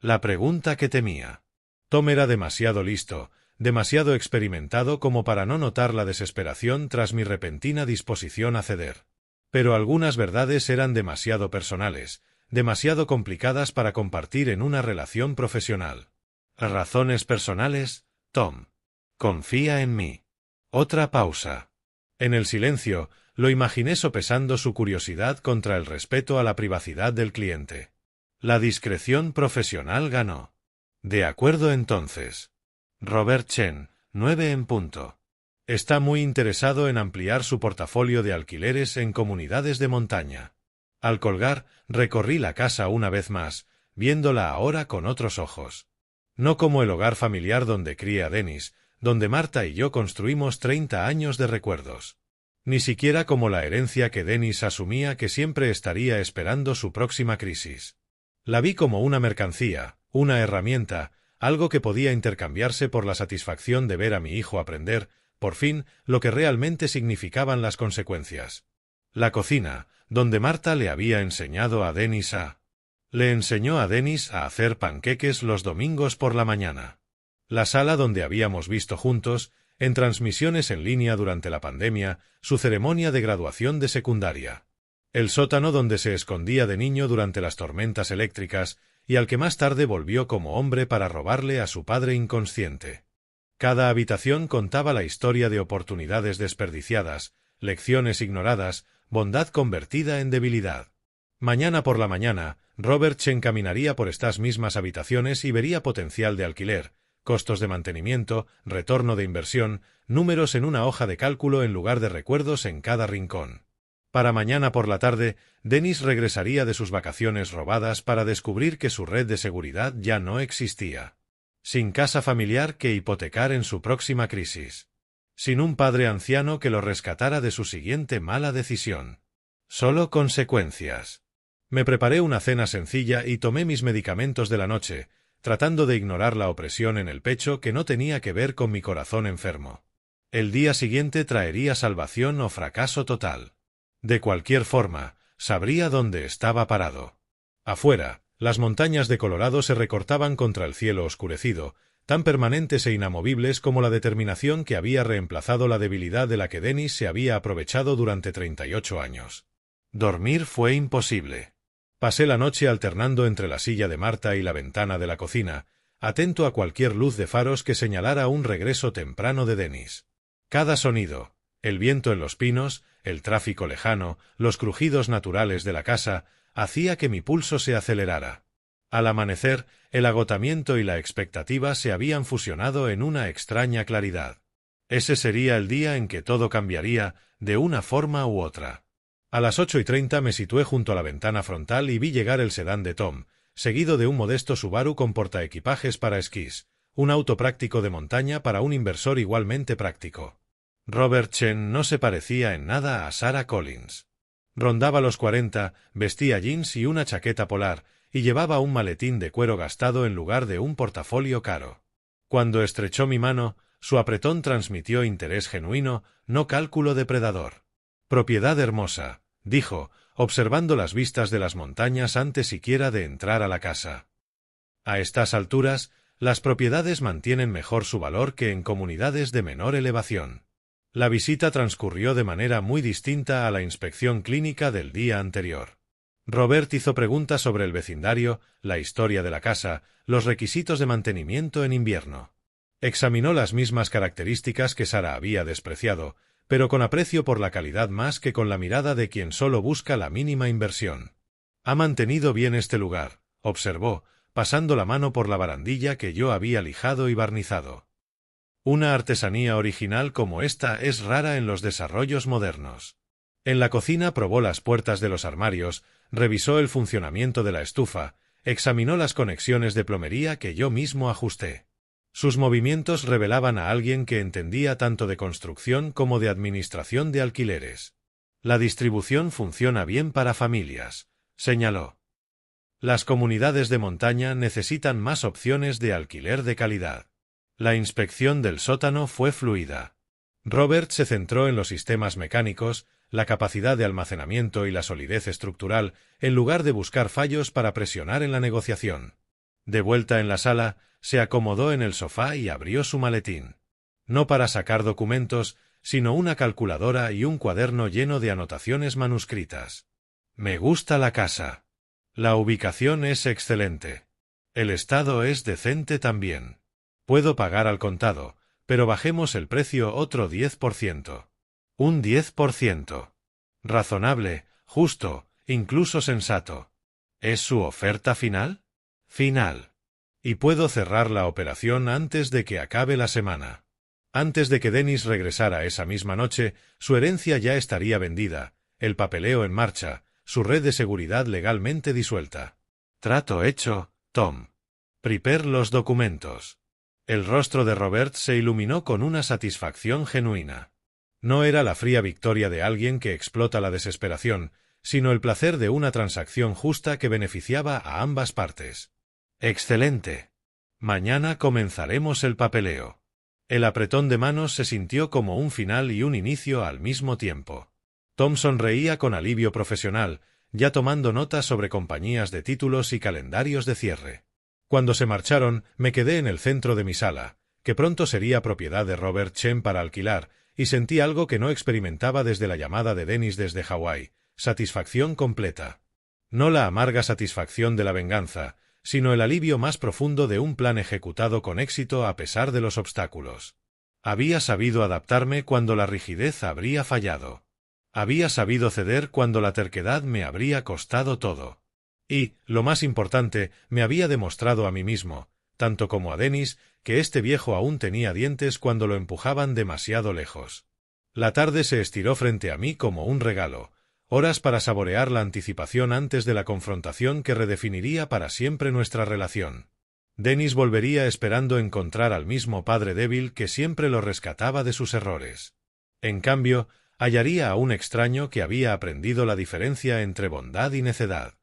La pregunta que temía. Tom era demasiado listo, demasiado experimentado como para no notar la desesperación tras mi repentina disposición a ceder. Pero algunas verdades eran demasiado personales, demasiado complicadas para compartir en una relación profesional. ¿Razones personales, Tom? Confía en mí. Otra pausa. En el silencio, lo imaginé sopesando su curiosidad contra el respeto a la privacidad del cliente. La discreción profesional ganó. De acuerdo entonces. Robert Chen, 9 en punto. Está muy interesado en ampliar su portafolio de alquileres en comunidades de montaña. Al colgar, recorrí la casa una vez más, viéndola ahora con otros ojos. No como el hogar familiar donde cría a Dennis, donde Marta y yo construimos 30 años de recuerdos. Ni siquiera como la herencia que Dennis asumía que siempre estaría esperando su próxima crisis. La vi como una mercancía, una herramienta, algo que podía intercambiarse por la satisfacción de ver a mi hijo aprender, por fin, lo que realmente significaban las consecuencias. La cocina, donde Marta le había enseñado a Dennis Le enseñó a Dennis a hacer panqueques los domingos por la mañana. La sala donde habíamos visto juntos, en transmisiones en línea durante la pandemia, su ceremonia de graduación de secundaria. El sótano donde se escondía de niño durante las tormentas eléctricas y al que más tarde volvió como hombre para robarle a su padre inconsciente. Cada habitación contaba la historia de oportunidades desperdiciadas, lecciones ignoradas, bondad convertida en debilidad. Mañana por la mañana, Robert Chen caminaría por estas mismas habitaciones y vería potencial de alquiler, costos de mantenimiento, retorno de inversión, números en una hoja de cálculo en lugar de recuerdos en cada rincón. Para mañana por la tarde, Dennis regresaría de sus vacaciones robadas para descubrir que su red de seguridad ya no existía. Sin casa familiar que hipotecar en su próxima crisis. Sin un padre anciano que lo rescatara de su siguiente mala decisión. Solo consecuencias. Me preparé una cena sencilla y tomé mis medicamentos de la noche, tratando de ignorar la opresión en el pecho que no tenía que ver con mi corazón enfermo. El día siguiente traería salvación o fracaso total. De cualquier forma, sabría dónde estaba parado. Afuera, las montañas de Colorado se recortaban contra el cielo oscurecido, tan permanentes e inamovibles como la determinación que había reemplazado la debilidad de la que Dennis se había aprovechado durante 38 años. Dormir fue imposible. Pasé la noche alternando entre la silla de Marta y la ventana de la cocina, atento a cualquier luz de faros que señalara un regreso temprano de Dennis. Cada sonido, el viento en los pinos, el tráfico lejano, los crujidos naturales de la casa, hacía que mi pulso se acelerara. Al amanecer, el agotamiento y la expectativa se habían fusionado en una extraña claridad. Ese sería el día en que todo cambiaría, de una forma u otra. A las 8:30 me situé junto a la ventana frontal y vi llegar el sedán de Tom, seguido de un modesto Subaru con portaequipajes para esquís, un auto práctico de montaña para un inversor igualmente práctico. Robert Chen no se parecía en nada a Sarah Collins. Rondaba los 40, vestía jeans y una chaqueta polar, y llevaba un maletín de cuero gastado en lugar de un portafolio caro. Cuando estrechó mi mano, su apretón transmitió interés genuino, no cálculo depredador. «Propiedad hermosa», dijo, observando las vistas de las montañas antes siquiera de entrar a la casa. A estas alturas, las propiedades mantienen mejor su valor que en comunidades de menor elevación. La visita transcurrió de manera muy distinta a la inspección clínica del día anterior. Robert hizo preguntas sobre el vecindario, la historia de la casa, los requisitos de mantenimiento en invierno. Examinó las mismas características que Sara había despreciado, pero con aprecio por la calidad más que con la mirada de quien solo busca la mínima inversión. Ha mantenido bien este lugar, observó, pasando la mano por la barandilla que yo había lijado y barnizado. Una artesanía original como esta es rara en los desarrollos modernos. En la cocina probó las puertas de los armarios, revisó el funcionamiento de la estufa, examinó las conexiones de plomería que yo mismo ajusté. Sus movimientos revelaban a alguien que entendía tanto de construcción como de administración de alquileres. La distribución funciona bien para familias, señaló. Las comunidades de montaña necesitan más opciones de alquiler de calidad. La inspección del sótano fue fluida. Robert se centró en los sistemas mecánicos, la capacidad de almacenamiento y la solidez estructural, en lugar de buscar fallos para presionar en la negociación. De vuelta en la sala, se acomodó en el sofá y abrió su maletín. No para sacar documentos, sino una calculadora y un cuaderno lleno de anotaciones manuscritas. Me gusta la casa. La ubicación es excelente. El estado es decente también. Puedo pagar al contado, pero bajemos el precio otro 10%. Un 10%. Razonable, justo, incluso sensato. ¿Es su oferta final? Final. Y puedo cerrar la operación antes de que acabe la semana. Antes de que Dennis regresara esa misma noche, su herencia ya estaría vendida, el papeleo en marcha, su red de seguridad legalmente disuelta. Trato hecho, Tom. Prepare los documentos. El rostro de Robert se iluminó con una satisfacción genuina. No era la fría victoria de alguien que explota la desesperación, sino el placer de una transacción justa que beneficiaba a ambas partes. Excelente. Mañana comenzaremos el papeleo. El apretón de manos se sintió como un final y un inicio al mismo tiempo. Tom sonreía con alivio profesional, ya tomando notas sobre compañías de títulos y calendarios de cierre. Cuando se marcharon, me quedé en el centro de mi sala, que pronto sería propiedad de Robert Chen para alquilar, y sentí algo que no experimentaba desde la llamada de Dennis desde Hawái, satisfacción completa. No la amarga satisfacción de la venganza, sino el alivio más profundo de un plan ejecutado con éxito a pesar de los obstáculos. Había sabido adaptarme cuando la rigidez habría fallado. Había sabido ceder cuando la terquedad me habría costado todo. Y, lo más importante, me había demostrado a mí mismo, tanto como a Dennis, que este viejo aún tenía dientes cuando lo empujaban demasiado lejos. La tarde se estiró frente a mí como un regalo, horas para saborear la anticipación antes de la confrontación que redefiniría para siempre nuestra relación. Dennis volvería esperando encontrar al mismo padre débil que siempre lo rescataba de sus errores. En cambio, hallaría a un extraño que había aprendido la diferencia entre bondad y necedad.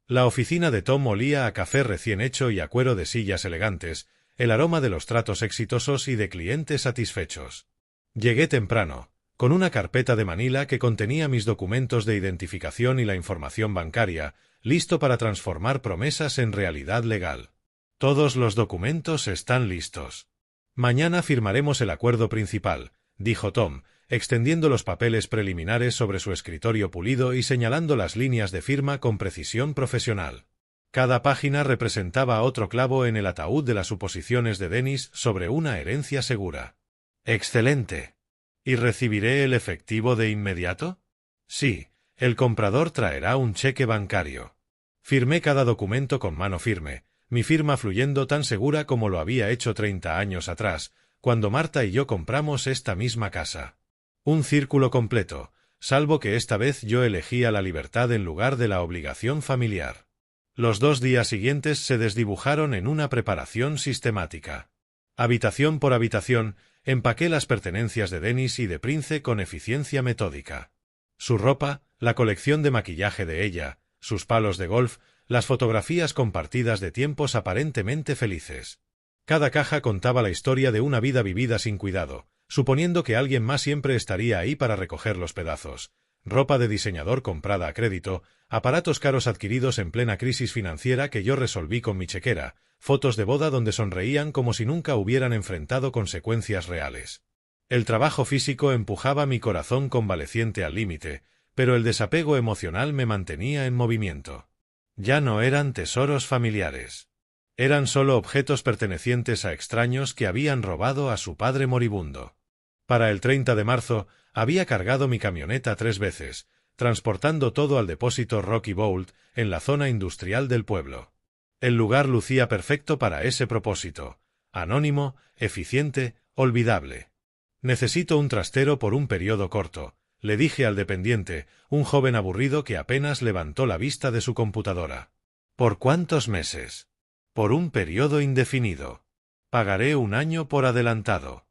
La oficina de Tom olía a café recién hecho y a cuero de sillas elegantes, el aroma de los tratos exitosos y de clientes satisfechos. Llegué temprano, con una carpeta de Manila que contenía mis documentos de identificación y la información bancaria, listo para transformar promesas en realidad legal. Todos los documentos están listos. Mañana firmaremos el acuerdo principal, dijo Tom, extendiendo los papeles preliminares sobre su escritorio pulido y señalando las líneas de firma con precisión profesional. Cada página representaba otro clavo en el ataúd de las suposiciones de Dennis sobre una herencia segura. ¡Excelente! ¿Y recibiré el efectivo de inmediato? Sí, el comprador traerá un cheque bancario. Firmé cada documento con mano firme, mi firma fluyendo tan segura como lo había hecho 30 años atrás, cuando Marta y yo compramos esta misma casa. Un círculo completo, salvo que esta vez yo elegía la libertad en lugar de la obligación familiar. Los 2 días siguientes se desdibujaron en una preparación sistemática. Habitación por habitación, empaqué las pertenencias de Dennis y de Prince con eficiencia metódica. Su ropa, la colección de maquillaje de ella, sus palos de golf, las fotografías compartidas de tiempos aparentemente felices. Cada caja contaba la historia de una vida vivida sin cuidado, suponiendo que alguien más siempre estaría ahí para recoger los pedazos. Ropa de diseñador comprada a crédito, aparatos caros adquiridos en plena crisis financiera que yo resolví con mi chequera, fotos de boda donde sonreían como si nunca hubieran enfrentado consecuencias reales. El trabajo físico empujaba mi corazón convaleciente al límite, pero el desapego emocional me mantenía en movimiento. Ya no eran tesoros familiares. Eran solo objetos pertenecientes a extraños que habían robado a su padre moribundo. Para el 30 de marzo había cargado mi camioneta 3 veces, transportando todo al depósito Rocky Bolt en la zona industrial del pueblo. El lugar lucía perfecto para ese propósito: anónimo, eficiente, olvidable. Necesito un trastero por un periodo corto, le dije al dependiente, un joven aburrido que apenas levantó la vista de su computadora. ¿Por cuántos meses? Por un periodo indefinido. Pagaré 1 año por adelantado.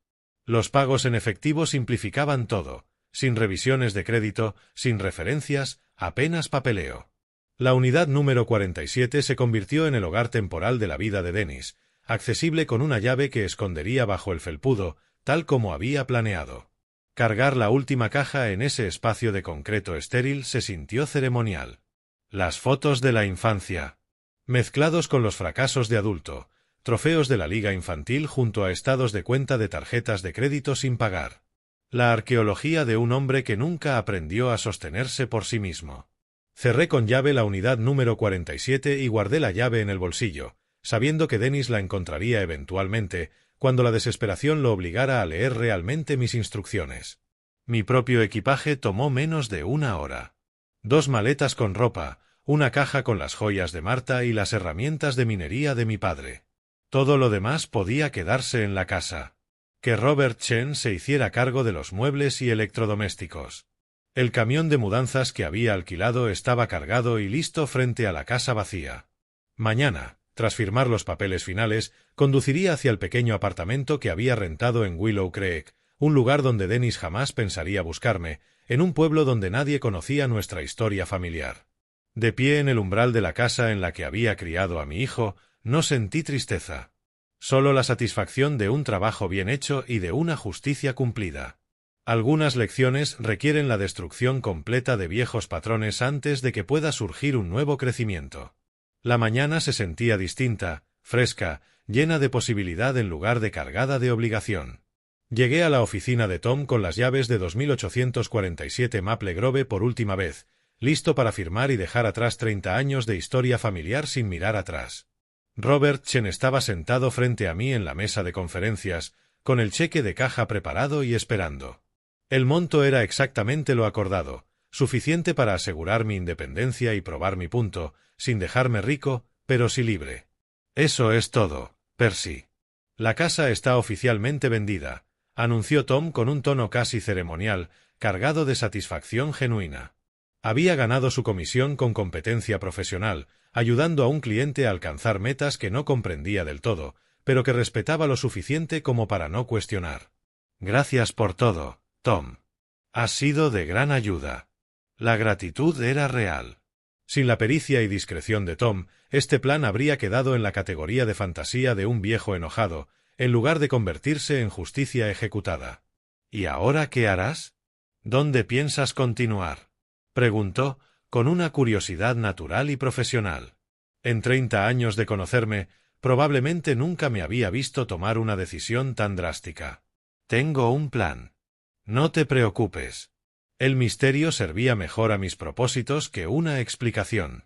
Los pagos en efectivo simplificaban todo, sin revisiones de crédito, sin referencias, apenas papeleo. La unidad número 47 se convirtió en el hogar temporal de la vida de Dennis, accesible con una llave que escondería bajo el felpudo, tal como había planeado. Cargar la última caja en ese espacio de concreto estéril se sintió ceremonial. Las fotos de la infancia, mezclados con los fracasos de adulto, trofeos de la liga infantil junto a estados de cuenta de tarjetas de crédito sin pagar. La arqueología de un hombre que nunca aprendió a sostenerse por sí mismo. Cerré con llave la unidad número 47 y guardé la llave en el bolsillo, sabiendo que Dennis la encontraría eventualmente, cuando la desesperación lo obligara a leer realmente mis instrucciones. Mi propio equipaje tomó menos de 1 hora. 2 maletas con ropa, una caja con las joyas de Marta y las herramientas de minería de mi padre. Todo lo demás podía quedarse en la casa. Que Robert Chen se hiciera cargo de los muebles y electrodomésticos. El camión de mudanzas que había alquilado estaba cargado y listo frente a la casa vacía. Mañana, tras firmar los papeles finales, conduciría hacia el pequeño apartamento que había rentado en Willow Creek, un lugar donde Dennis jamás pensaría buscarme, en un pueblo donde nadie conocía nuestra historia familiar. De pie en el umbral de la casa en la que había criado a mi hijo, no sentí tristeza. Solo la satisfacción de un trabajo bien hecho y de una justicia cumplida. Algunas lecciones requieren la destrucción completa de viejos patrones antes de que pueda surgir un nuevo crecimiento. La mañana se sentía distinta, fresca, llena de posibilidad en lugar de cargada de obligación. Llegué a la oficina de Tom con las llaves de 2847 Maple Grove por última vez, listo para firmar y dejar atrás 30 años de historia familiar sin mirar atrás. Robert Chen estaba sentado frente a mí en la mesa de conferencias, con el cheque de caja preparado y esperando. El monto era exactamente lo acordado, suficiente para asegurar mi independencia y probar mi punto, sin dejarme rico, pero sí libre. Eso es todo, Percy. La casa está oficialmente vendida, anunció Tom con un tono casi ceremonial, cargado de satisfacción genuina. Había ganado su comisión con competencia profesional, ayudando a un cliente a alcanzar metas que no comprendía del todo, pero que respetaba lo suficiente como para no cuestionar. Gracias por todo, Tom. Has sido de gran ayuda. La gratitud era real. Sin la pericia y discreción de Tom, este plan habría quedado en la categoría de fantasía de un viejo enojado, en lugar de convertirse en justicia ejecutada. ¿Y ahora qué harás? ¿Dónde piensas continuar?, preguntó, con una curiosidad natural y profesional. En 30 años de conocerme, probablemente nunca me había visto tomar una decisión tan drástica. Tengo un plan. No te preocupes. El misterio servía mejor a mis propósitos que una explicación.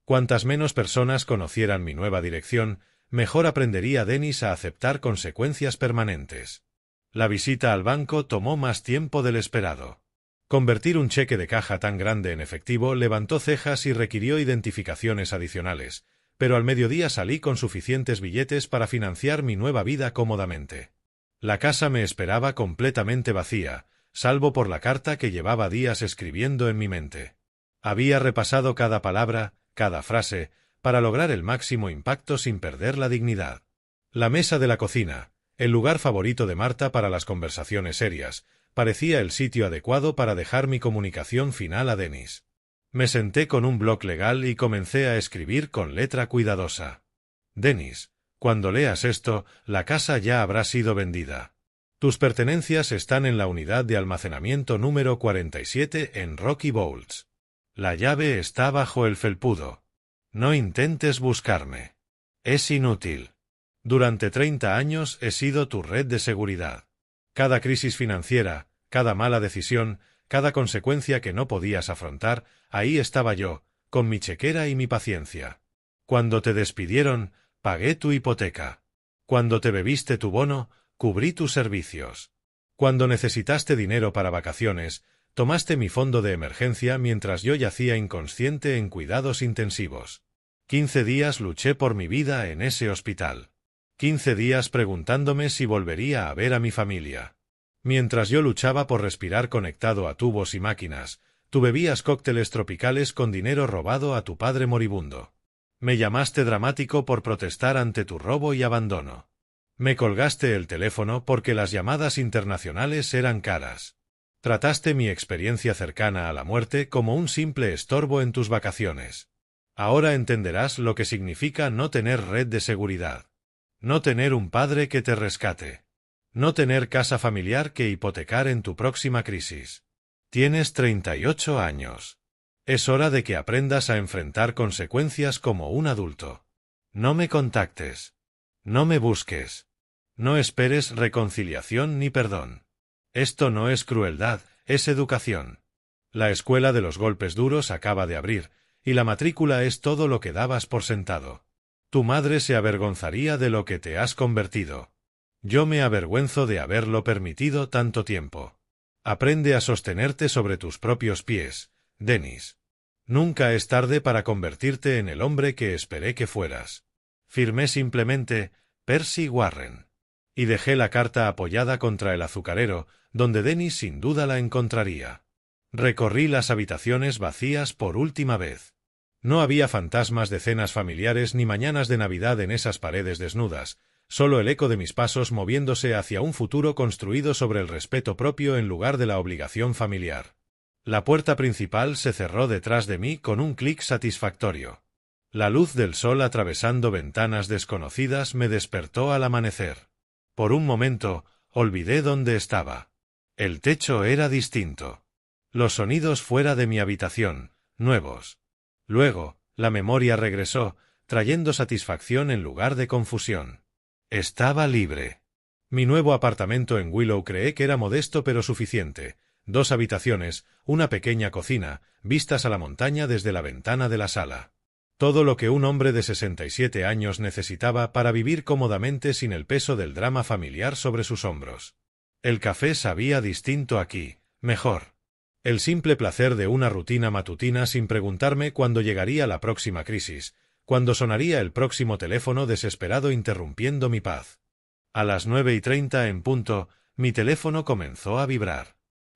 Cuantas menos personas conocieran mi nueva dirección, mejor aprendería Dennis a aceptar consecuencias permanentes. La visita al banco tomó más tiempo del esperado. Convertir un cheque de caja tan grande en efectivo levantó cejas y requirió identificaciones adicionales, pero al mediodía salí con suficientes billetes para financiar mi nueva vida cómodamente. La casa me esperaba completamente vacía, salvo por la carta que llevaba días escribiendo en mi mente. Había repasado cada palabra, cada frase, para lograr el máximo impacto sin perder la dignidad. La mesa de la cocina, el lugar favorito de Marta para las conversaciones serias, parecía el sitio adecuado para dejar mi comunicación final a Dennis. Me senté con un bloc legal y comencé a escribir con letra cuidadosa. Dennis, cuando leas esto, la casa ya habrá sido vendida. Tus pertenencias están en la unidad de almacenamiento número 47 en Rocky Bolts. La llave está bajo el felpudo. No intentes buscarme. Es inútil. Durante 30 años he sido tu red de seguridad. Cada crisis financiera, cada mala decisión, cada consecuencia que no podías afrontar, ahí estaba yo, con mi chequera y mi paciencia. Cuando te despidieron, pagué tu hipoteca. Cuando te bebiste tu bono, cubrí tus servicios. Cuando necesitaste dinero para vacaciones, tomaste mi fondo de emergencia mientras yo yacía inconsciente en cuidados intensivos. 15 días luché por mi vida en ese hospital. 15 días preguntándome si volvería a ver a mi familia. Mientras yo luchaba por respirar conectado a tubos y máquinas, tú bebías cócteles tropicales con dinero robado a tu padre moribundo. Me llamaste dramático por protestar ante tu robo y abandono. Me colgaste el teléfono porque las llamadas internacionales eran caras. Trataste mi experiencia cercana a la muerte como un simple estorbo en tus vacaciones. Ahora entenderás lo que significa no tener red de seguridad. No tener un padre que te rescate. No tener casa familiar que hipotecar en tu próxima crisis. Tienes 38 años. Es hora de que aprendas a enfrentar consecuencias como un adulto. No me contactes. No me busques. No esperes reconciliación ni perdón. Esto no es crueldad, es educación. La escuela de los golpes duros acaba de abrir, y la matrícula es todo lo que dabas por sentado. Tu madre se avergonzaría de lo que te has convertido. Yo me avergüenzo de haberlo permitido tanto tiempo. Aprende a sostenerte sobre tus propios pies, Dennis. Nunca es tarde para convertirte en el hombre que esperé que fueras. Firmé simplemente Percy Warren. Y dejé la carta apoyada contra el azucarero, donde Dennis sin duda la encontraría. Recorrí las habitaciones vacías por última vez. No había fantasmas de cenas familiares ni mañanas de Navidad en esas paredes desnudas, solo el eco de mis pasos moviéndose hacia un futuro construido sobre el respeto propio en lugar de la obligación familiar. La puerta principal se cerró detrás de mí con un clic satisfactorio. La luz del sol atravesando ventanas desconocidas me despertó al amanecer. Por un momento, olvidé dónde estaba. El techo era distinto. Los sonidos fuera de mi habitación, nuevos. Luego, la memoria regresó, trayendo satisfacción en lugar de confusión. Estaba libre. Mi nuevo apartamento en Willow Creek era modesto pero suficiente. 2 habitaciones, una pequeña cocina, vistas a la montaña desde la ventana de la sala. Todo lo que un hombre de 67 años necesitaba para vivir cómodamente sin el peso del drama familiar sobre sus hombros. El café sabía distinto aquí, mejor. El simple placer de una rutina matutina sin preguntarme cuándo llegaría la próxima crisis, cuándo sonaría el próximo teléfono desesperado interrumpiendo mi paz. A las 9:30 en punto, mi teléfono comenzó a vibrar.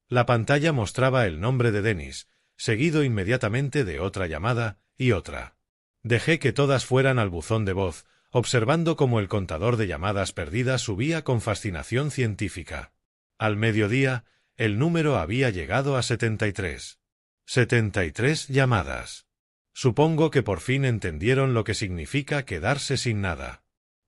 La pantalla mostraba el nombre de Dennis, seguido inmediatamente de otra llamada y otra. Dejé que todas fueran al buzón de voz, observando cómo el contador de llamadas perdidas subía con fascinación científica. Al mediodía, el número había llegado a 73. 73 llamadas. Supongo que por fin entendieron lo que significa quedarse sin nada.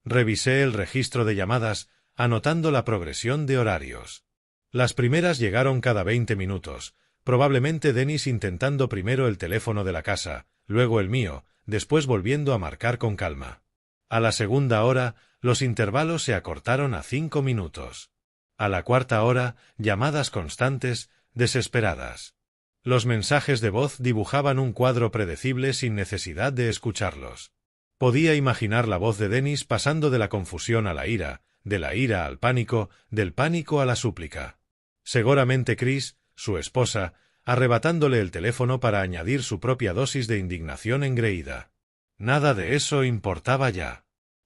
Revisé el registro de llamadas, anotando la progresión de horarios. Las primeras llegaron cada 20 minutos, probablemente Dennis intentando primero el teléfono de la casa, luego el mío, después volviendo a marcar con calma. A la segunda hora, los intervalos se acortaron a 5 minutos. A la cuarta hora, llamadas constantes, desesperadas. Los mensajes de voz dibujaban un cuadro predecible sin necesidad de escucharlos. Podía imaginar la voz de Dennis pasando de la confusión a la ira, de la ira al pánico, del pánico a la súplica. Seguramente Chris, su esposa, arrebatándole el teléfono para añadir su propia dosis de indignación engreída. Nada de eso importaba ya.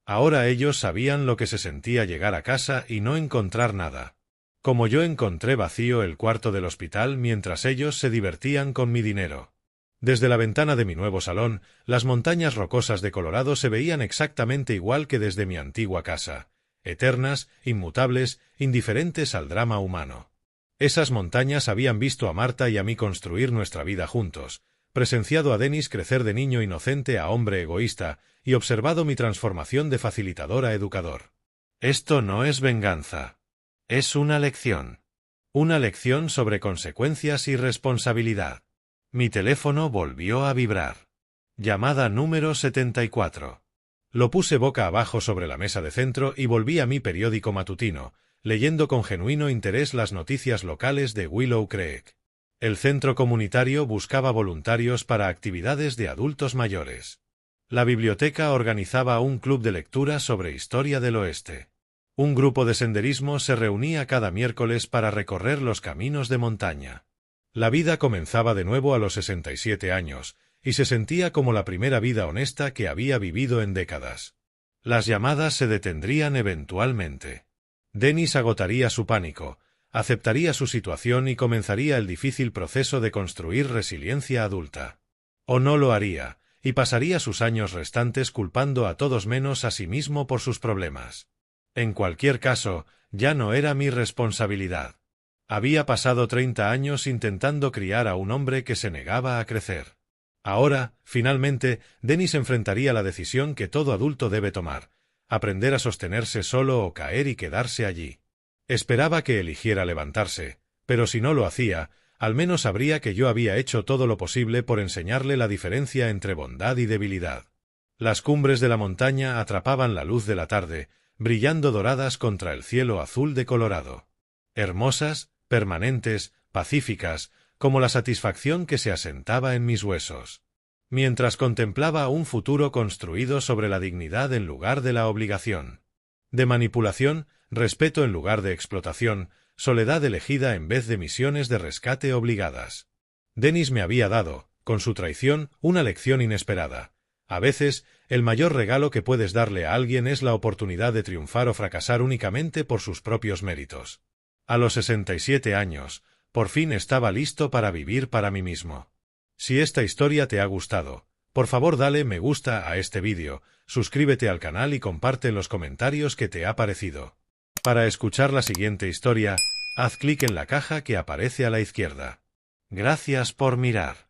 Ahora ellos sabían lo que se sentía llegar a casa y no encontrar nada. Como yo encontré vacío el cuarto del hospital mientras ellos se divertían con mi dinero. Desde la ventana de mi nuevo salón, las montañas rocosas de Colorado se veían exactamente igual que desde mi antigua casa, eternas, inmutables, indiferentes al drama humano. Esas montañas habían visto a Marta y a mí construir nuestra vida juntos, presenciado a Dennis crecer de niño inocente a hombre egoísta y observado mi transformación de facilitador a educador. Esto no es venganza. Es una lección. Una lección sobre consecuencias y responsabilidad. Mi teléfono volvió a vibrar. Llamada número 74. Lo puse boca abajo sobre la mesa de centro y volví a mi periódico matutino, leyendo con genuino interés las noticias locales de Willow Creek. El centro comunitario buscaba voluntarios para actividades de adultos mayores. La biblioteca organizaba un club de lectura sobre historia del oeste. Un grupo de senderismo se reunía cada miércoles para recorrer los caminos de montaña. La vida comenzaba de nuevo a los 67 años, y se sentía como la primera vida honesta que había vivido en décadas. Las llamadas se detendrían eventualmente. Dennis agotaría su pánico, aceptaría su situación y comenzaría el difícil proceso de construir resiliencia adulta. O no lo haría, y pasaría sus años restantes culpando a todos menos a sí mismo por sus problemas. En cualquier caso, ya no era mi responsabilidad. Había pasado 30 años intentando criar a un hombre que se negaba a crecer. Ahora, finalmente, Dennis enfrentaría la decisión que todo adulto debe tomar: aprender a sostenerse solo o caer y quedarse allí. Esperaba que eligiera levantarse, pero si no lo hacía, al menos sabría que yo había hecho todo lo posible por enseñarle la diferencia entre bondad y debilidad. Las cumbres de la montaña atrapaban la luz de la tarde, brillando doradas contra el cielo azul de Colorado. Hermosas, permanentes, pacíficas, como la satisfacción que se asentaba en mis huesos. Mientras contemplaba un futuro construido sobre la dignidad en lugar de la obligación. De manipulación, respeto en lugar de explotación, soledad elegida en vez de misiones de rescate obligadas. Dennis me había dado, con su traición, una lección inesperada. A veces, el mayor regalo que puedes darle a alguien es la oportunidad de triunfar o fracasar únicamente por sus propios méritos. A los 67 años, por fin estaba listo para vivir para mí mismo. Si esta historia te ha gustado, por favor dale me gusta a este vídeo, suscríbete al canal y comparte en los comentarios qué te ha parecido. Para escuchar la siguiente historia, haz clic en la caja que aparece a la izquierda. Gracias por mirar.